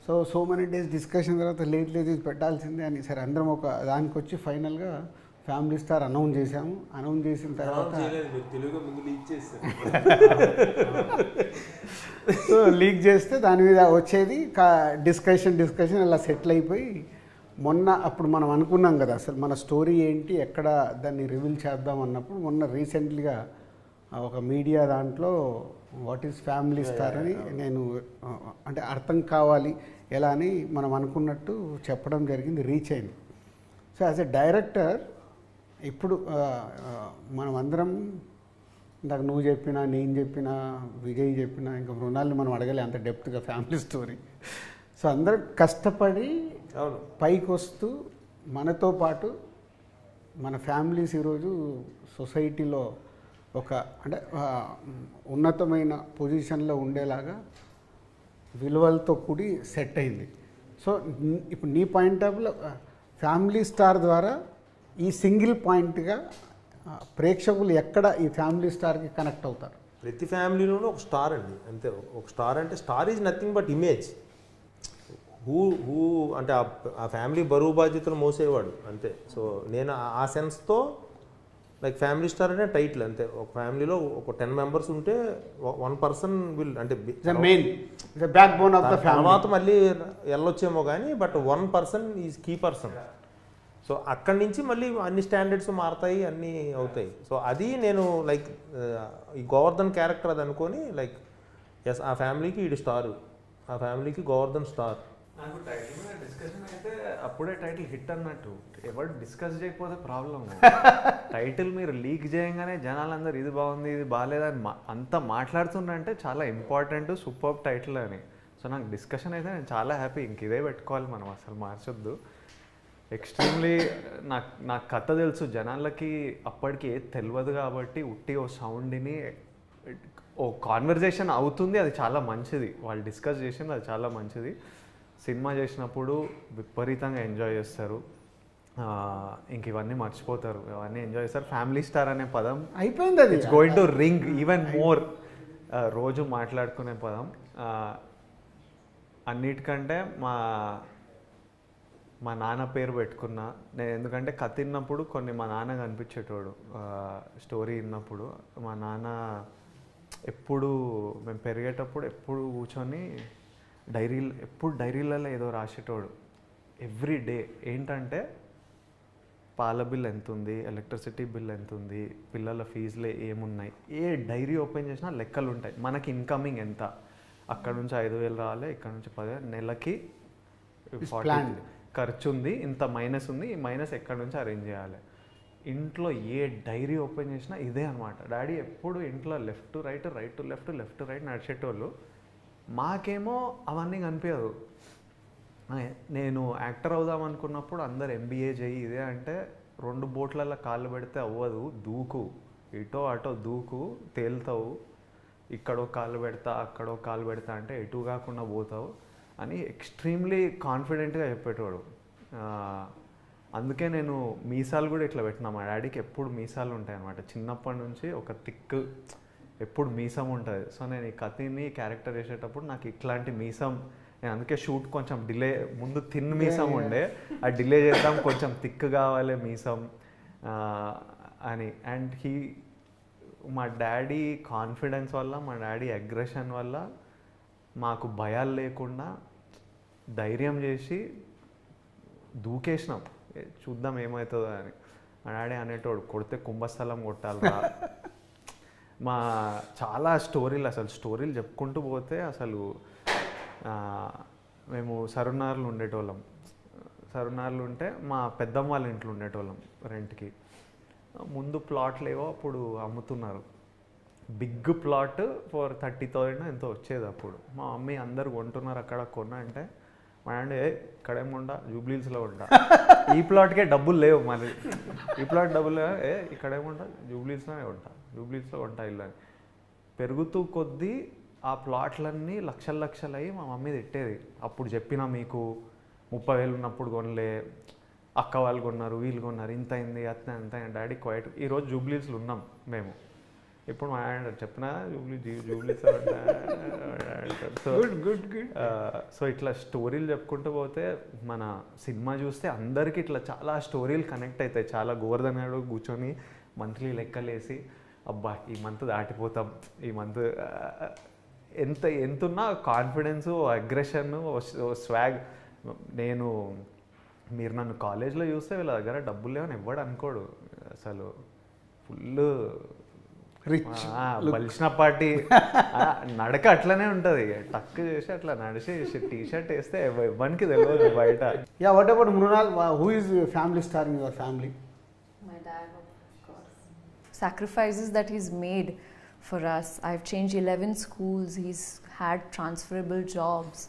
సో మెనీ డేస్ డిస్కషన్ తర్వాత లేట్ ఇది పెట్టాల్సిందే అని సరే అందరం ఒక దానికి వచ్చి ఫైనల్గా ఫ్యామిలీ స్టార్ అనౌన్స్ చేసాము. అనౌన్స్ చేసిన తర్వాత సో లీక్ చేస్తే దాని మీద వచ్చేది డిస్కషన్ అలా సెటిల్ అయిపోయి మొన్న అప్పుడు మనం అనుకున్నాం కదా అసలు మన స్టోరీ ఏంటి, ఎక్కడ దాన్ని రివీల్ చేద్దాం అన్నప్పుడు మొన్న రీసెంట్లీగా ఒక మీడియా దాంట్లో వాట్ ఈజ్ ఫ్యామిలీ స్టార్ అని నేను అంటే అర్థం కావాలి ఎలా అని మనం అనుకున్నట్టు చెప్పడం జరిగింది, రీచ్ అయింది. సో యాజ్ ఎ డైరెక్టర్ ఇప్పుడు మనం అందరం ఇందాక నువ్వు చెప్పినా, నేను చెప్పినా, విజయ్ చెప్పినా, ఇంకా మృణాల్ని మనం అడగలే అంత డెప్త్గా ఫ్యామిలీ స్టోరీ. సో అందరం కష్టపడి పైకి వస్తూ మనతో పాటు మన ఫ్యామిలీస్ ఈరోజు సొసైటీలో ఒక అంటే ఉన్నతమైన పొజిషన్లో ఉండేలాగా విలువలతో కూడి సెట్ అయింది. సో ఇప్పుడు నీ పాయింట్ ఆఫ్ వ్యూలో ఫ్యామిలీ స్టార్ ద్వారా ఈ సింగిల్ పాయింట్గా ప్రేక్షకులు ఎక్కడ ఈ ఫ్యామిలీ స్టార్కి కనెక్ట్ అవుతారు? ప్రతి ఫ్యామిలీలోనూ ఒక స్టార్ అండి, అంతే. ఒక స్టార్ అంటే star is nothing but image. Who అంటే ఆ ఫ్యామిలీ బరువు బాధ్యతలు మోసేవాడు అంతే. సో నేను ఆ సెన్స్తో లైక్ ఫ్యామిలీ స్టార్ అనే టైటిల్ అంతే. ఒక ఫ్యామిలీలో ఒక 10 members ఉంటే 1 person విల్ అంటే main backbone of the family. తర్వాత మళ్ళీ వెళ్ళొచ్చేమో కానీ but 1 person is key person. So అక్కడి నుంచి మళ్ళీ అన్ని స్టాండర్డ్స్ మారుతాయి, అన్నీ అవుతాయి. సో అది నేను లైక్ ఈ గోవర్ధన్ క్యారెక్టర్ అది అనుకొని లైక్ ఎస్ ఆ ఫ్యామిలీకి ఇది స్టారు, ఆ ఫ్యామిలీకి గోవర్ధన్ స్టార్. నాకు టైటిల్ మీద డిస్కషన్ అయితే అప్పుడే టైటిల్ హిట్ అన్నట్టు. ఎవరు డిస్కస్ చేయకపోతే ప్రాబ్లం. టైటిల్ మీరు లీక్ చేయగానే జనాలందరూ ఇది బాగుంది ఇది బాగాలేదని అంతా మాట్లాడుతున్నారంటే చాలా ఇంపార్టెంట్ సూపర్ టైటిల్ అని. సో నాకు డిస్కషన్ అయితే నేను చాలా హ్యాపీ, ఇంక ఇదే పెట్టుకోవాలి మనం, అసలు మార్చొద్దు. ఎక్స్ట్రీమ్లీ నాకు కథ తెలుసు, జనాలకి అప్పటికి ఏది తెలియదు కాబట్టి ఉట్టి ఓ సౌండ్ని ఓ కాన్వర్జేషన్ అవుతుంది, అది చాలా మంచిది. వాళ్ళు డిస్కస్ చేసింది అది చాలా మంచిది. సినిమా చేసినప్పుడు విపరీతంగా ఎంజాయ్ చేస్తారు, ఇంక ఇవన్నీ మర్చిపోతారు, ఇవన్నీ ఎంజాయ్ చేస్తారు. ఫ్యామిలీ స్టార్ అనే పదం అయిపోయింది, అది it's going to ring even more. రోజు మాట్లాడుకునే పదం. అన్నిటికంటే మా నాన్న పేరు పెట్టుకున్నా నేను. ఎందుకంటే కథ విన్నప్పుడు కొన్ని మా నాన్న కనిపించేటోడు. స్టోరీ విన్నప్పుడు మా నాన్న ఎప్పుడు మేము పెరిగేటప్పుడు ఎప్పుడు కూర్చొని ఎప్పుడు డైరీలలో ఏదో రాసేటోడు ఎవ్రీ డే. ఏంటంటే పాల బిల్ ఎంత ఉంది, ఎలక్ట్రిసిటీ బిల్ ఎంత ఉంది, పిల్లల ఫీజులు ఏమున్నాయి, ఏ డైరీ ఓపెన్ చేసినా లెక్కలు ఉంటాయి. మనకి ఇన్కమింగ్ ఎంత, అక్కడ నుంచి 5,000 రావాలి, ఇక్కడ నుంచి 10,000, నెలకి 40 ఖర్చు ఉంది, ఇంత మైనస్ ఉంది, ఈ మైనస్ ఎక్కడి నుంచి అరేంజ్ చేయాలి. ఇంట్లో ఏ డైరీ ఓపెన్ చేసినా ఇదే అనమాట. డాడీ ఎప్పుడు ఇంట్లో left to right, right to left, left to right నడిచేటోళ్ళు. మాకేమో అవన్నీ కనిపించదు. నేను యాక్టర్ అవుదాం అనుకున్నప్పుడు అందరు MBA చేయి ఇదే అంటే 2 బోట్లలో కాళ్ళు పెడితే అవ్వదు, దూకు, ఇటో అటో దూకు, తేలుతావు, ఇక్కడో కాళ్ళు పెడతా అక్కడో కాళ్ళు పెడతా అంటే ఎటు కాకుండా పోతావు అని ఎక్స్ట్రీమ్లీ కాన్ఫిడెంట్గా చెప్పేటోడు. అందుకే నేను మీసాలు కూడా ఇట్లా పెట్టినా. మా డాడీకి ఎప్పుడు మీసాలు ఉంటాయి అన్నమాట. చిన్నప్పటి నుంచి ఒక థిక్ ఎప్పుడు మీసం ఉంటుంది. సో నేను ఈ కథని క్యారెక్టర్ వేసేటప్పుడు నాకు ఇట్లాంటి మీసం, నేను అందుకే షూట్ కొంచెం డిలే, ముందు థిన్ మీసం ఉండే, అది డిలే చేద్దాం, కొంచెం థిక్ కావాలి మీసం అని. అండ్ మా డాడీ కాన్ఫిడెన్స్ వల్ల, మా డాడీ అగ్రెషన్ వల్ల మాకు భయాలు లేకుండా ధైర్యం చేసి దూకేసినాం, చూద్దాం ఏమవుతుందో అని. మా డాడీ అనేటోడు కొడితే కుంభస్థలం కొట్టాలిరా. చాలా స్టోరీలు, అసలు స్టోరీలు చెప్పుకుంటూ పోతే అసలు మేము సరునార్లు ఉండేటోళ్ళం. సరునార్లు ఉంటే మా పెద్దమ్మ వాళ్ళ ఇంట్లో ఉండేటోళ్ళం రెంట్కి. ముందు ప్లాట్లు ఏవో అప్పుడు అమ్ముతున్నారు, బిగ్ ప్లాట్ ఫర్ 30,000 ఎంతో వచ్చేది అప్పుడు. మా మమ్మీ అందరు కొంటున్నారు అక్కడ, కొన్నా అంటే మా డాడీ ఇక్కడేం కొంటా, జూబ్లీహిల్స్లో ఉంటా, ఈ ప్లాట్కే డబ్బులు లేవు, మళ్ళీ ఈ ప్లాట్ డబ్బులు లేవు, ఇక్కడేముంటా, జూబ్లీహిల్స్లోనే ఉంటా, జూబ్లీహిల్స్లో ఉంటా ఇల్లు అని. పెరుగుతూ కొద్దీ ఆ ప్లాట్లన్నీ లక్షలు అయ్యి మా మమ్మీ తిట్టేది. అప్పుడు చెప్పినా మీకు 30,000 ఉన్నప్పుడు కొనలే, అక్క వాళ్ళు కొన్నారు, వీళ్ళు కొన్నారు, ఇంత అయింది, అంత డాడీ క్వైట్. ఈరోజు జూబ్లీహిల్స్లో ఉన్నాం మేము. ఇప్పుడు మా డాడీ చెప్పినా జూబ్లీహిల్స్లో సో ఇట్లా స్టోరీలు చెప్పుకుంటూ పోతే మన సినిమా చూస్తే అందరికీ ఇట్లా చాలా స్టోరీలు కనెక్ట్ అవుతాయి. చాలా గోవర్ధన్ గారు కూర్చొని మంత్లీ లెక్కలేసి అబ్బా ఈ మంత్ దాటిపోతాం, ఈ మంత్ ఎంతున్నా కాన్ఫిడెన్సు, అగ్రెషన్, స్వాగ్. మీరు నన్ను కాలేజ్లో చూస్తే వీళ్ళ దగ్గర డబ్బులు లేవని ఎవ్వడు అనుకోడు, అసలు ఫుల్ రిచ్ బలిసిన పార్టీ. నడక అట్లనే ఉంటుంది, టక్ చేసి అట్లా నడిచి టీ-షర్ట్ వేస్తే ఎవరికి తెలియదు బయట. Yeah, what about Mrunal? Who is family star in your family? My dad, of course. Sacrifices that he's made for us. I've changed 11 schools. He's had transferable jobs.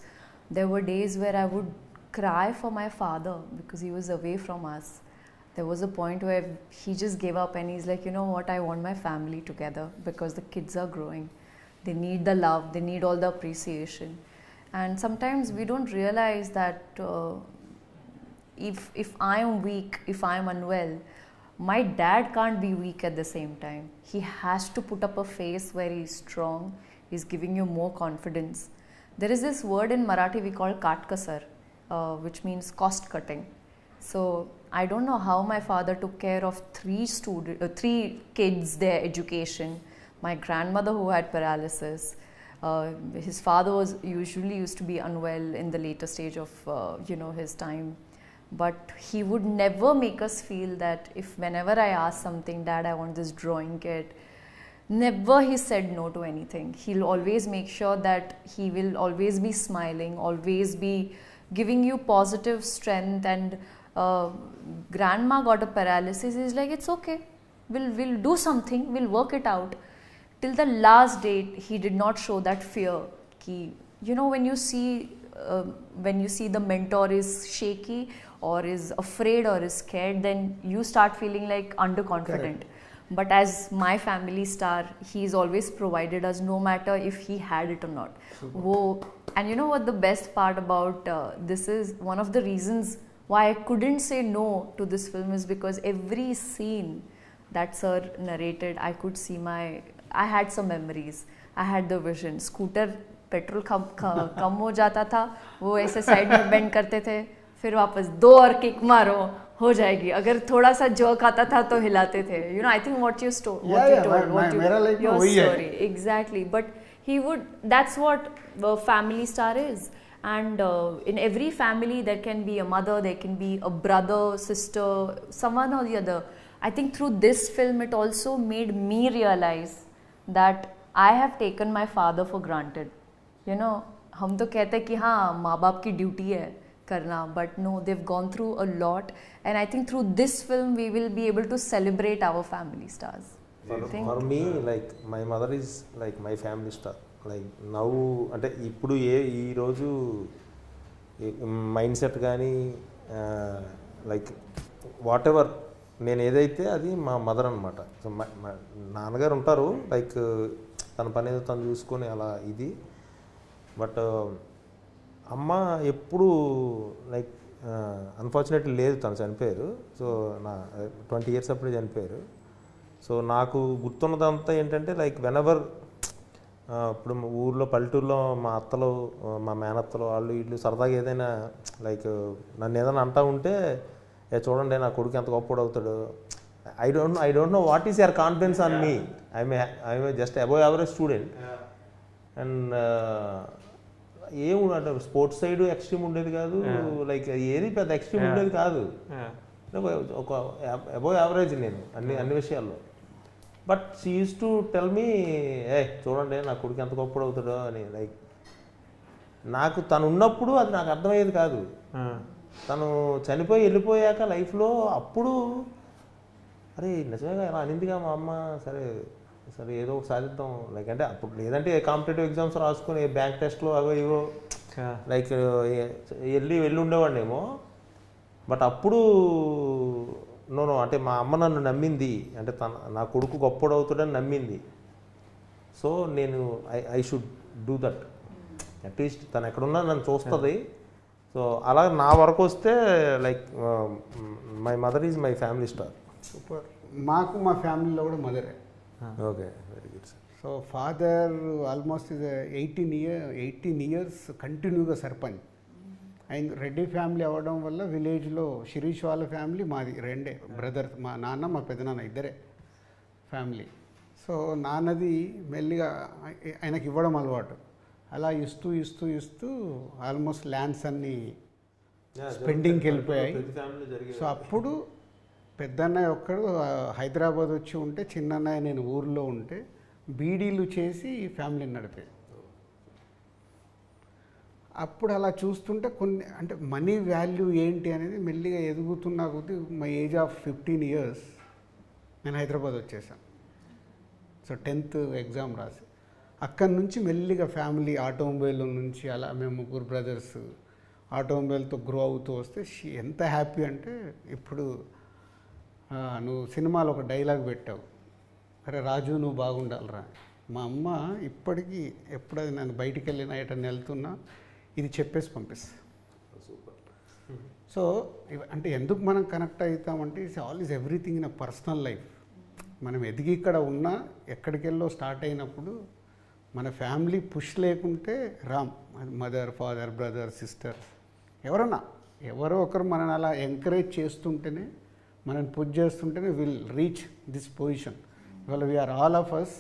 There were days where I would cry for my father because he was away from us. There was a point where he just gave up and he's like, you know what, I want my family together because the kids are growing. They need the love, they need all the appreciation. And sometimes we don't realize that if I am weak, if I am unwell, my dad can't be weak at the same time. He has to put up a face where he's strong, he's giving you more confidence. There is this word in Marathi we call katkasar, which means cost cutting. So I don't know how my father took care of 3 kids, their education. My grandmother who had paralysis. His father usually used to be unwell in the later stage of his time. But he would never make us feel that if whenever I ask something, Dad, I want this drawing kit, never he said no to anything. He'll always make sure that he will always be smiling, always be giving you positive strength. And grandma got a paralysis. He's like, it's okay, we'll do something, we'll work it out. Till the last date, he did not show that fear. When you see the mentor is shaky or is afraid or is scared, then you start feeling like underconfident. Correct. But as my family star, he's always provided us, no matter if he had it or not. And you know what the best part about this is? One of the reasons why I couldn't say no to this film is because every scene that sir narrated, I could see I had some memories. I had the vision. Scooter petrol कम हो जाता था, वो ऐसे side में bend करते थे, फिर वापस 2 और किक मारो हो जाएगी. अगर थोड़ा सा जर्क आता था तो हिलाते थे. You know, I think what you told, your story, exactly. But he would. That's what family star is. And in every family there can be a mother, there can be a brother, sister, someone or the other. I think through this film it also made me realize that I have taken my father for granted. You know, हम तो कहते हैं कि हाँ माँ बाप की duty है करना, but no, they've gone through a lot, and I think through this film we will be able to celebrate our family stars. For me, like my mother is like my family star. Like now, అంటే ఇప్పుడు ఈరోజు mind set కానీ like what ever నేను ఏదైతే అది మా mother అనమాట. So మా నాన్నగారు ఉంటారు, లైక్ తన పని ఏదో తను చూసుకొని అలా ఇది. బట్ అమ్మ ఎప్పుడు లైక్ అన్ఫార్చునేట్లీ లేదు, తను చనిపోయారు. సో నా 20 years అప్పుడే చనిపోయారు. సో నాకు గుర్తున్నదంతా ఏంటంటే లైక్ వెనెవర్ ఇప్పుడు ఊర్లో పల్లెటూరులో మా అత్తలు మా మేనత్తలు వాళ్ళు వీళ్ళు సరదాగా ఏదైనా లైక్ నన్ను ఏదైనా అంటూ ఉంటే చూడండి నా కొడుకు ఎంత గొప్పడు అవుతాడు. I don't know what is your confidence on me. I'm just above average student. And ఏముంటే స్పోర్ట్స్ సైడ్ ఎక్స్ట్రీమ్ ఉండేది కాదు, లైక్ ఏది పెద్ద ఎక్స్ట్రీమ్ ఉండేది కాదు, ఒక అబోవ్ యావరేజ్ నేను అన్ని విషయాల్లో. But she use to tell me చూడండి నా కొడుకు ఎంత గొప్పడు అవుతాడో అని. లైక్ నాకు తను ఉన్నప్పుడు అది నాకు అర్థమయ్యేది కాదు. తను చనిపోయి వెళ్ళిపోయాక లైఫ్లో అప్పుడు అరే నిజంగా ఇలా అనిందిగా మా అమ్మ, సరే సరే ఏదో ఒకటి సాధిద్దాం లైక్. అంటే అప్పుడు లేదంటే కాంపిటేటివ్ ఎగ్జామ్స్ రాసుకుని బ్యాంక్ టెస్ట్లో అవో ఇవో లైక్ వెళ్ళి ఉండేవాడినేమో. బట్ అప్పుడు నో అంటే మా అమ్మ నన్ను నమ్మింది, అంటే నా కొడుకు గొప్పడు అవుతాడని నమ్మింది. సో నేను I should do that. At least తను ఎక్కడున్నా నన్ను చూస్తుంది. సో అలా నా వరకు వస్తే like my mother is my family star. Super. మాకు మా ఫ్యామిలీలో కూడా మదరే. Okay, very good sir. So father almost is 18 years కంటిన్యూగా సర్పంచ్. అండ్ రెడ్డి ఫ్యామిలీ అవ్వడం వల్ల విలేజ్లో శిరీష్ వాళ్ళ ఫ్యామిలీ మాది రెండే బ్రదర్స్, మా నాన్న మా పెద్దనాన్న ఇద్దరే ఫ్యామిలీ. సో నాన్నది మెల్లిగా ఆయనకి ఇవ్వడం అలవాటు. అలా ఇస్తూ ఆల్మోస్ట్ ల్యాండ్స్ అన్నీ స్పెండింగ్కి వెళ్ళిపోయాయి. సో అప్పుడు పెద్దన్నయ్య ఒక్కడు హైదరాబాద్ వచ్చి ఉంటే, చిన్నన్నయ్య నేను ఊర్లో ఉంటే బీడీలు చేసి ఫ్యామిలీని నడిపే. అప్పుడు అలా చూస్తుంటే కొన్ని అంటే మనీ వాల్యూ ఏంటి అనేది మెల్లిగా ఎదుగుతున్నా కొద్దీ మై ఏజ్ ఆఫ్ 15 years నేను హైదరాబాద్ వచ్చేసాను. సో 10th ఎగ్జామ్ రాసి అక్కడి నుంచి మెల్లిగా ఫ్యామిలీ ఆటోమొబైల్ నుంచి అలా మేము 3 brothers ఆటోమొబైల్తో గ్రో అవుతూ వస్తే ఎంత హ్యాపీ అంటే, ఇప్పుడు నువ్వు సినిమాలో ఒక డైలాగ్ పెట్టావు, అరే రాజు నువ్వు బాగుండాలిరా. మా అమ్మ ఇప్పటికీ ఎప్పుడైనా నేను బయటికి వెళ్ళినా ఎటన్నా వెళ్తున్నా ఇది చెప్పేసి పంపిస్తా. సూపర్. సో అంటే ఎందుకు మనం కనెక్ట్ అవుతామంటే it's all is everything in a personal life. మనం ఎదిగి ఇక్కడ ఉన్నా ఎక్కడికెళ్ళో స్టార్ట్ అయినప్పుడు మన ఫ్యామిలీ పుష్ లేకుంటే మదర్, ఫాదర్, బ్రదర్, సిస్టర్ ఎవరో ఒకరు మనని అలా ఎంకరేజ్ చేస్తుంటేనే, మనని పుష్ చేస్తుంటేనే విల్ రీచ్ దిస్ పొజిషన్. ఇవాళ వీఆర్ ఆల్ ఆఫ్ అస్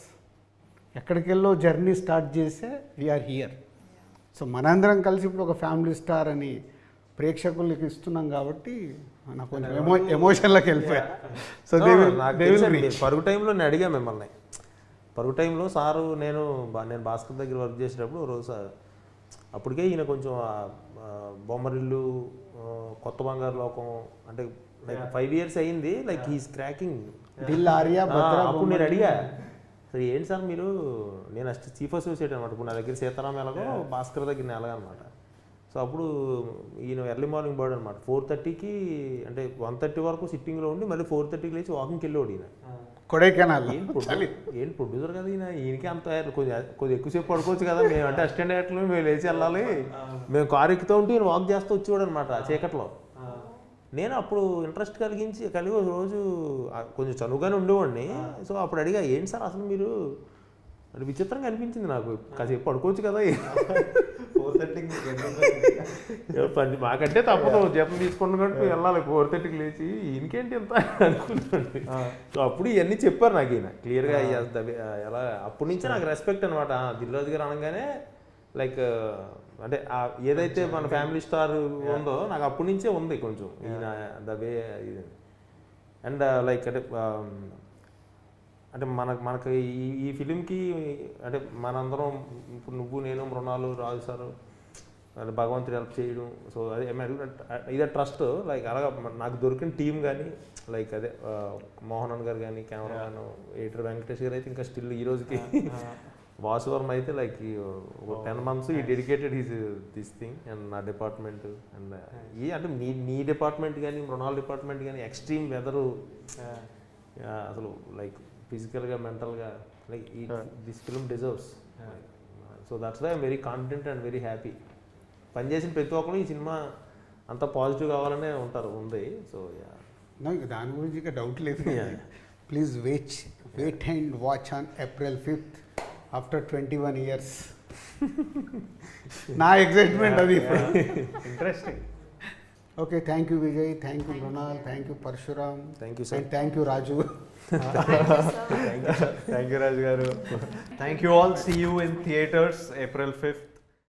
ఎక్కడికెళ్ళో జర్నీ స్టార్ట్ చేసే వీఆర్ హియర్. సో మనందరం కలిసి ఇప్పుడు ఒక ఫ్యామిలీ స్టార్ అని ప్రేక్షకులకి ఇస్తున్నాం కాబట్టి నాకు కొంచెం ఎమోషన్లోకి వెళ్ళిపోయా. సో పరుగు టైంలో నేను అడిగా మిమ్మల్ని, పరుగు టైంలో సారు నేను భాస్కర్ దగ్గర వర్క్ చేసేటప్పుడు రోజు సార్ అప్పటికే ఈయన కొంచెం బొమ్మరిల్లు, కొత్త బంగారు లోకం అంటే లైక్ 5 years అయింది, లైక్ హీస్ క్రాకింగ్ అప్పుడు నేను అడిగా, సరే ఏంటి సార్ మీరు, నేను చీఫ్ అసోసియేట్ అనమాట. ఇప్పుడు నా దగ్గర సీతారాం ఎలాగో భాస్కర్ దగ్గర నేను ఎలాగనమాట. సో అప్పుడు ఈయన ఎర్లీ మార్నింగ్ బర్డ్ అనమాట. 4:30కి అంటే 1:30 వరకు సిట్టింగ్లో ఉండి మళ్ళీ 4:30కి లేచి వాకింగ్కి వెళ్ళాడు ఈయన. కొడైకెనాల్ ఏంటి ప్రొడ్యూసర్ కదా ఈయనకి అంత కొద్దిగా ఎక్కువసేపు పడుకోవచ్చు కదా, మేము అంటే అసిస్టెంట్ డైరెక్టర్లు మేము లేచి వెళ్ళాలి, మేము కారు ఎక్కుతూ ఉంటే ఈయన వాక్ చేస్తూ వచ్చేవాడు అనమాట చీకట్లో. నేను అప్పుడు ఇంట్రెస్ట్ కలిగి ఒక రోజు కొంచెం చనువుగానే ఉండేవాడిని. సో అప్పుడు అడిగా, ఏంటి సార్ అసలు మీరు అంటే విచిత్రంగా అనిపించింది నాకు, కాసేపు పడుకోవచ్చు కదా. 4:30 మాకంటే తప్పదు, జీతం తీసుకున్నట్టు వెళ్ళాలి 4:30కి లేచి, ఈయనకేంటి ఎంత అనుకుంటాండి. సో అప్పుడు ఇవన్నీ చెప్పారు నాకు ఈయన క్లియర్గా. ఎలా అప్పటి నుంచి నాకు రెస్పెక్ట్ అనమాట. దిల్ రాజు గారు అనగానే లైక్ అంటే ఏదైతే మన ఫ్యామిలీ స్టార్ ఉందో నాకు అప్పటి నుంచే ఉంది కొంచెం ఈయన ద వే ఇది. అండ్ లైక్ అంటే మనకి ఈ ఫిలింకి అంటే మనందరం ఇప్పుడు నువ్వు, నేను, మృణాలు, రాజు సారు, అంటే భగవంతుడు హెల్ప్ చేయడం. సో అదే ఇదే ట్రస్ట్. లైక్ అలాగా నాకు దొరికిన టీం కానీ లైక్ అదే మోహన్ గారు కానీ, కెమెరామెన్ ఎడిటర్ వెంకటేష్ గారు అయితే ఇంకా స్టిల్ ఈ రోజుకి. వాసువర్మ అయితే లైక్ 10 months ఈ dedicated his this thing. And నా డిపార్ట్మెంట్ అండ్ అంటే నీ డిపార్ట్మెంట్ కానీ, మృణాల్ డిపార్ట్మెంట్ కానీ ఎక్స్ట్రీమ్ వెదరు అసలు లైక్ ఫిజికల్గా, మెంటల్గా like this film deserves. So that's why I'm very confident and very happy. పనిచేసిన ప్రతి ఒక్కరు ఈ సినిమా అంత పాజిటివ్ కావాలనే ఉంది. సో నాకు దాని గురించి ఇక డౌట్ లేదు. Please wait and watch on April 5th after 21 years. నా ఎక్సైట్మెంట్ అది. Interesting. Okay, thank you Vijay, thank you Mrunal, thank you Parasuram, thank you sir, and thank you Raju. Thank you Raju garu. Thank you all. See you in theatres April 5th.